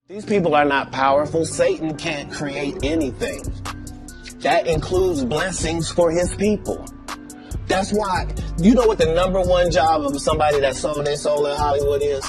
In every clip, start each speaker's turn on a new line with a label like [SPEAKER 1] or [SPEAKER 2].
[SPEAKER 1] These people are not powerful. Satan can't create anything. That includes blessings for his people. That's why, you know what the number one job of somebody that sold their soul in Hollywood is?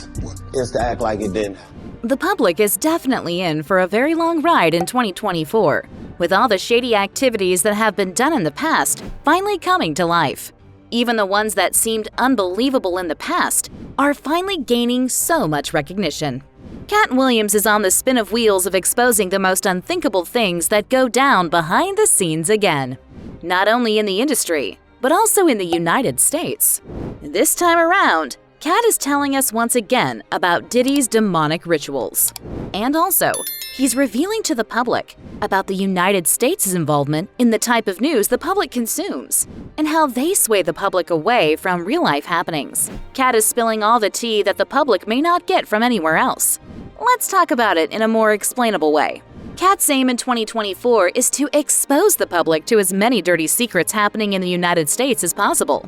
[SPEAKER 1] Is to act like it didn't.
[SPEAKER 2] The public is definitely in for a very long ride in 2024, with all the shady activities that have been done in the past finally coming to life. Even the ones that seemed unbelievable in the past are finally gaining so much recognition. Katt Williams is on the spin of wheels of exposing the most unthinkable things that go down behind the scenes again. Not only in the industry, but also in the United States. This time around, Katt is telling us once again about Diddy's demonic rituals. And also, he's revealing to the public about the United States' involvement in the type of news the public consumes, and how they sway the public away from real-life happenings. Katt is spilling all the tea that the public may not get from anywhere else. Let's talk about it in a more explainable way. Katt's aim in 2024 is to expose the public to as many dirty secrets happening in the United States as possible.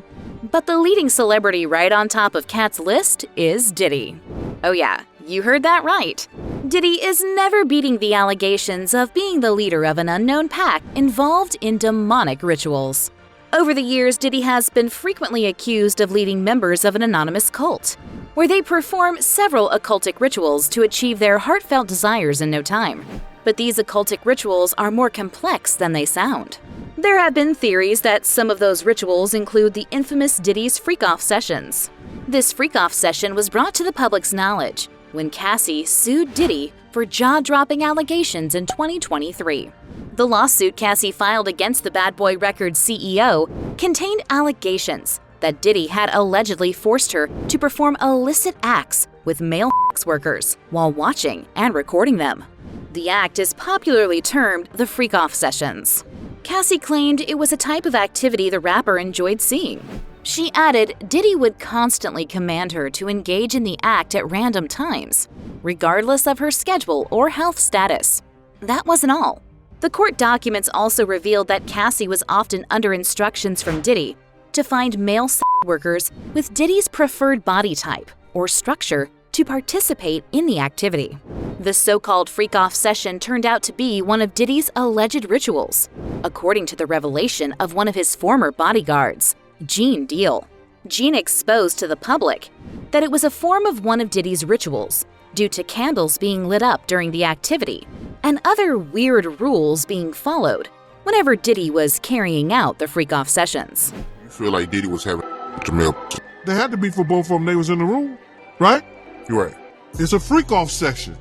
[SPEAKER 2] But the leading celebrity right on top of Katt's list is Diddy. Oh yeah, you heard that right. Diddy is never beating the allegations of being the leader of an unknown pack involved in demonic rituals. Over the years, Diddy has been frequently accused of leading members of an anonymous cult, where they perform several occultic rituals to achieve their heartfelt desires in no time. But these occultic rituals are more complex than they sound. There have been theories that some of those rituals include the infamous Diddy's freak-off sessions. This freak-off session was brought to the public's knowledge when Cassie sued Diddy for jaw-dropping allegations in 2023. The lawsuit Cassie filed against the Bad Boy Records CEO contained allegations that Diddy had allegedly forced her to perform illicit acts with male sex workers while watching and recording them. The act is popularly termed the freak-off sessions. Cassie claimed it was a type of activity the rapper enjoyed seeing. She added Diddy would constantly command her to engage in the act at random times, regardless of her schedule or health status. That wasn't all. The court documents also revealed that Cassie was often under instructions from Diddy to find male sex workers with Diddy's preferred body type or structure to participate in the activity. The so-called freak-off session turned out to be one of Diddy's alleged rituals, according to the revelation of one of his former bodyguards, Gene Deal. Gene exposed to the public that it was a form of one of Diddy's rituals due to candles being lit up during the activity and other weird rules being followed whenever Diddy was carrying out the freak-off sessions.
[SPEAKER 3] You feel like Diddy was having to male?
[SPEAKER 4] They had to be for both of them. They was in the room, right?
[SPEAKER 3] You're right.
[SPEAKER 4] It's a freak-off session.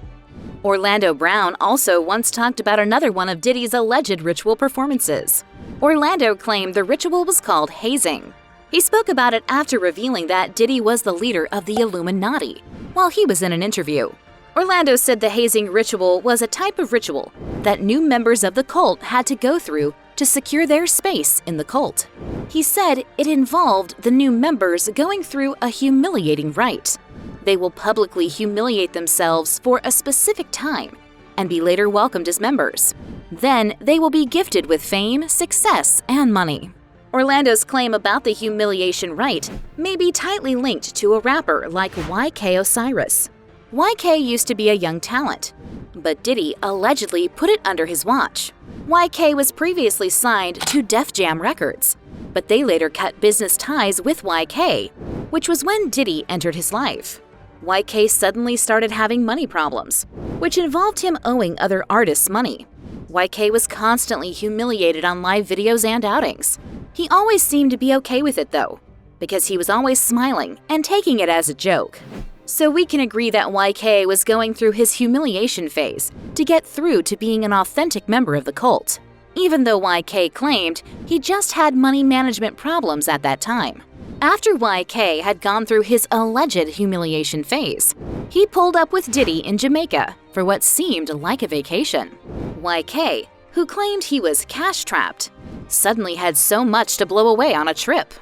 [SPEAKER 2] Orlando Brown also once talked about another one of Diddy's alleged ritual performances. Orlando claimed the ritual was called hazing. He spoke about it after revealing that Diddy was the leader of the Illuminati while he was in an interview. Orlando said the hazing ritual was a type of ritual that new members of the cult had to go through to secure their space in the cult. He said it involved the new members going through a humiliating rite. They will publicly humiliate themselves for a specific time and be later welcomed as members. Then they will be gifted with fame, success, and money. Orlando's claim about the humiliation rite may be tightly linked to a rapper like YK Osiris. YK used to be a young talent, but Diddy allegedly put it under his watch. YK was previously signed to Def Jam Records, but they later cut business ties with YK, which was when Diddy entered his life. YK suddenly started having money problems, which involved him owing other artists money. YK was constantly humiliated on live videos and outings. He always seemed to be okay with it though, because he was always smiling and taking it as a joke. So we can agree that YK was going through his humiliation phase to get through to being an authentic member of the cult, even though YK claimed he just had money management problems at that time. After YK had gone through his alleged humiliation phase, he pulled up with Diddy in Jamaica for what seemed like a vacation. YK, who claimed he was cash-trapped, suddenly had so much to blow away on a trip.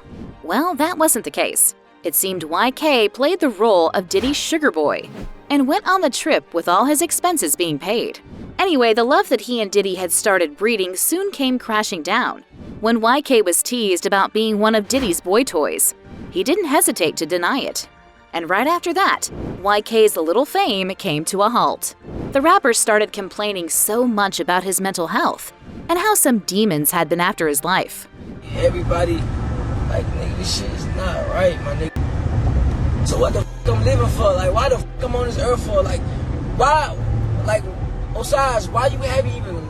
[SPEAKER 2] Well, that wasn't the case. It seemed YK played the role of Diddy's sugar boy and went on the trip with all his expenses being paid. Anyway, the love that he and Diddy had started breeding soon came crashing down. When YK was teased about being one of Diddy's boy toys, he didn't hesitate to deny it. And right after that, YK's little fame came to a halt. The rapper started complaining so much about his mental health and how some demons had been after his life.
[SPEAKER 5] Everybody, like, nigga, this shit is not right, my nigga. So what the f I'm living for? Like, why the f I'm on this earth for? Like, why? Like, besides, why you haven't even?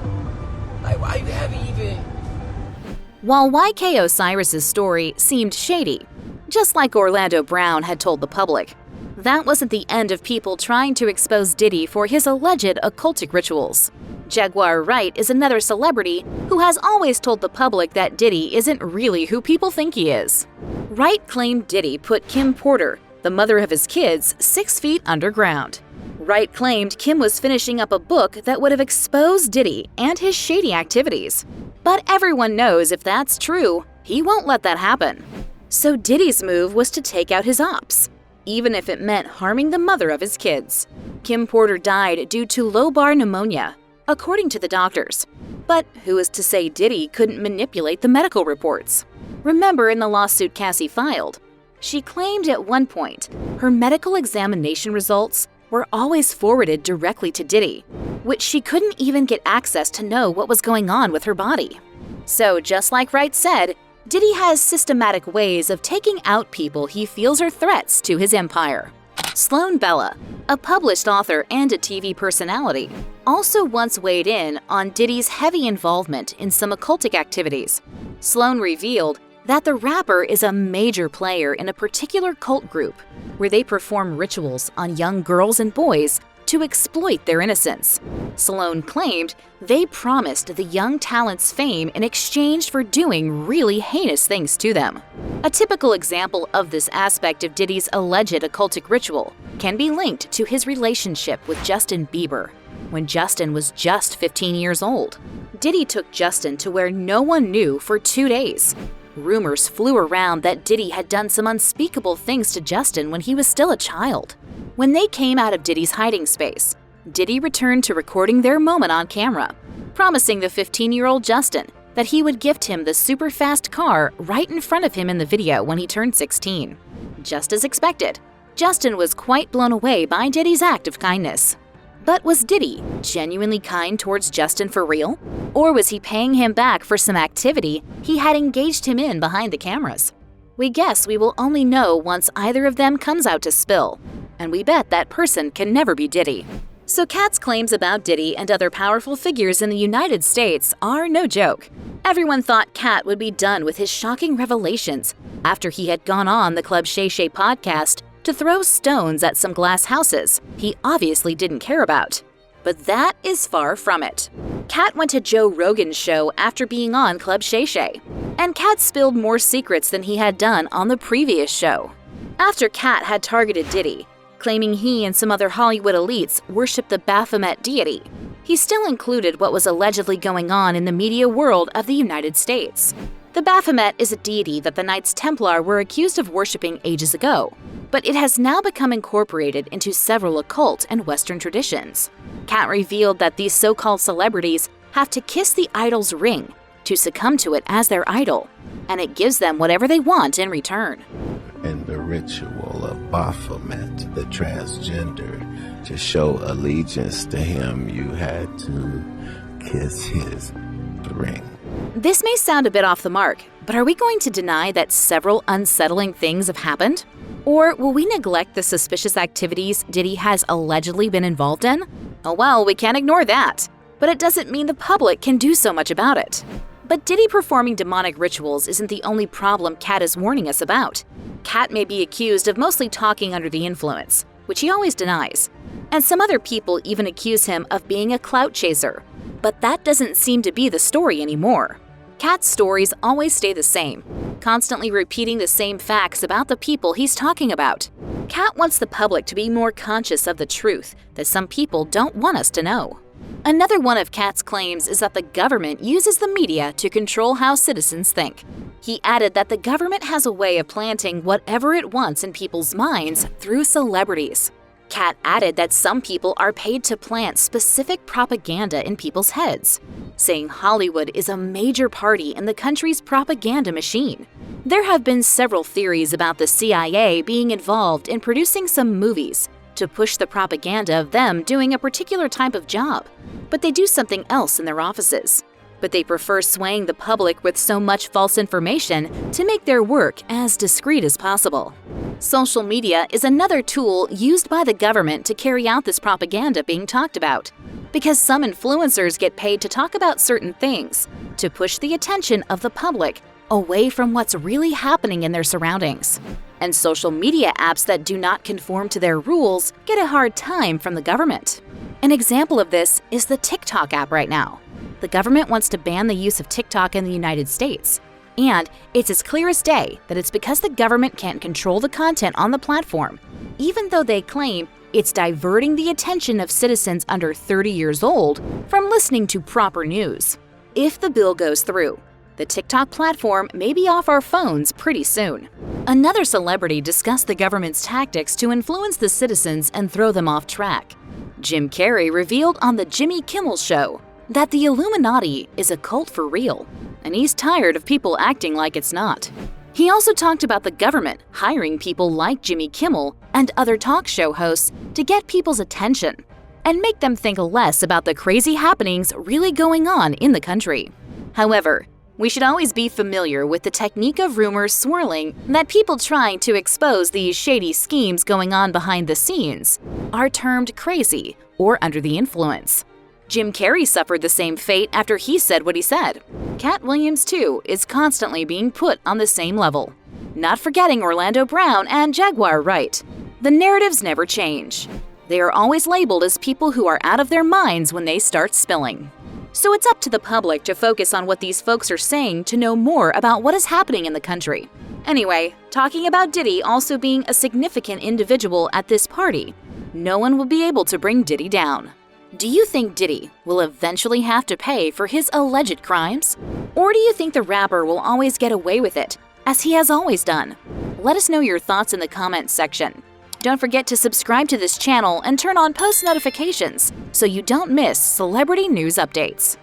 [SPEAKER 2] While YK Osiris's story seemed shady, just like Orlando Brown had told the public, that wasn't the end of people trying to expose Diddy for his alleged occultic rituals. Jaguar Wright is another celebrity who has always told the public that Diddy isn't really who people think he is. Wright claimed Diddy put Kim Porter, the mother of his kids, 6 feet underground. Wright claimed Kim was finishing up a book that would have exposed Diddy and his shady activities. But everyone knows if that's true, he won't let that happen. So Diddy's move was to take out his ops, even if it meant harming the mother of his kids. Kim Porter died due to lobar pneumonia, according to the doctors. But who is to say Diddy couldn't manipulate the medical reports? Remember in the lawsuit Cassie filed, she claimed at one point her medical examination results were always forwarded directly to Diddy, which she couldn't even get access to know what was going on with her body. So just like Wright said, Diddy has systematic ways of taking out people he feels are threats to his empire. Sloan Bella, a published author and a TV personality, also once weighed in on Diddy's heavy involvement in some occultic activities. Sloan revealed that the rapper is a major player in a particular cult group where they perform rituals on young girls and boys to exploit their innocence. Sloan claimed they promised the young talents fame in exchange for doing really heinous things to them. A typical example of this aspect of Diddy's alleged occultic ritual can be linked to his relationship with Justin Bieber, when Justin was just 15 years old. Diddy took Justin to where no one knew for 2 days. Rumors flew around that Diddy had done some unspeakable things to Justin when he was still a child. When they came out of Diddy's hiding space, Diddy returned to recording their moment on camera, promising the 15-year-old Justin that he would gift him the super fast car right in front of him in the video when he turned 16. Just as expected, Justin was quite blown away by Diddy's act of kindness. But was Diddy genuinely kind towards Justin for real? Or was he paying him back for some activity he had engaged him in behind the cameras? We guess we will only know once either of them comes out to spill, and we bet that person can never be Diddy. So Katt's claims about Diddy and other powerful figures in the United States are no joke. Everyone thought Katt would be done with his shocking revelations after he had gone on the Club Shay Shay podcast to throw stones at some glass houses he obviously didn't care about. But that is far from it. Katt went to Joe Rogan's show after being on Club Shay Shay, and Katt spilled more secrets than he had done on the previous show. After Katt had targeted Diddy, claiming he and some other Hollywood elites worship the Baphomet deity, he still included what was allegedly going on in the media world of the United States. The Baphomet is a deity that the Knights Templar were accused of worshiping ages ago, but it has now become incorporated into several occult and Western traditions. Katt revealed that these so-called celebrities have to kiss the idol's ring to succumb to it as their idol, and it gives them whatever they want in return.
[SPEAKER 6] In the ritual of Baphomet, the transgender, to show allegiance to him, you had to kiss his ring.
[SPEAKER 2] This may sound a bit off the mark, but are we going to deny that several unsettling things have happened? Or will we neglect the suspicious activities Diddy has allegedly been involved in? Oh well, we can't ignore that. But it doesn't mean the public can do so much about it. But Diddy performing demonic rituals isn't the only problem Katt is warning us about. Katt may be accused of mostly talking under the influence, which he always denies. And some other people even accuse him of being a clout chaser. But that doesn't seem to be the story anymore. Katt's stories always stay the same, constantly repeating the same facts about the people he's talking about. Katt wants the public to be more conscious of the truth that some people don't want us to know. Another one of Katt's claims is that the government uses the media to control how citizens think. He added that the government has a way of planting whatever it wants in people's minds through celebrities. Katt added that some people are paid to plant specific propaganda in people's heads, saying Hollywood is a major party in the country's propaganda machine. There have been several theories about the CIA being involved in producing some movies to push the propaganda of them doing a particular type of job, but they do something else in their offices. But they prefer swaying the public with so much false information to make their work as discreet as possible. Social media is another tool used by the government to carry out this propaganda being talked about, because some influencers get paid to talk about certain things, to push the attention of the public away from what's really happening in their surroundings. And social media apps that do not conform to their rules get a hard time from the government. An example of this is the TikTok app right now. The government wants to ban the use of TikTok in the United States. And it's as clear as day that it's because the government can't control the content on the platform, even though they claim it's diverting the attention of citizens under 30 years old from listening to proper news. If the bill goes through, the TikTok platform may be off our phones pretty soon. Another celebrity discussed the government's tactics to influence the citizens and throw them off track. Jim Carrey revealed on the Jimmy Kimmel Show that the Illuminati is a cult for real, and he's tired of people acting like it's not. He also talked about the government hiring people like Jimmy Kimmel and other talk show hosts to get people's attention and make them think less about the crazy happenings really going on in the country. However, we should always be familiar with the technique of rumors swirling that people trying to expose these shady schemes going on behind the scenes are termed crazy or under the influence. Jim Carrey suffered the same fate after he said what he said. Katt Williams, too, is constantly being put on the same level. Not forgetting Orlando Brown and Jaguar Wright. The narratives never change. They are always labeled as people who are out of their minds when they start spilling. So it's up to the public to focus on what these folks are saying to know more about what is happening in the country. Anyway, talking about Diddy also being a significant individual at this party, no one will be able to bring Diddy down. Do you think Diddy will eventually have to pay for his alleged crimes? Or do you think the rapper will always get away with it, as he has always done? Let us know your thoughts in the comments section. Don't forget to subscribe to this channel and turn on post notifications so you don't miss celebrity news updates.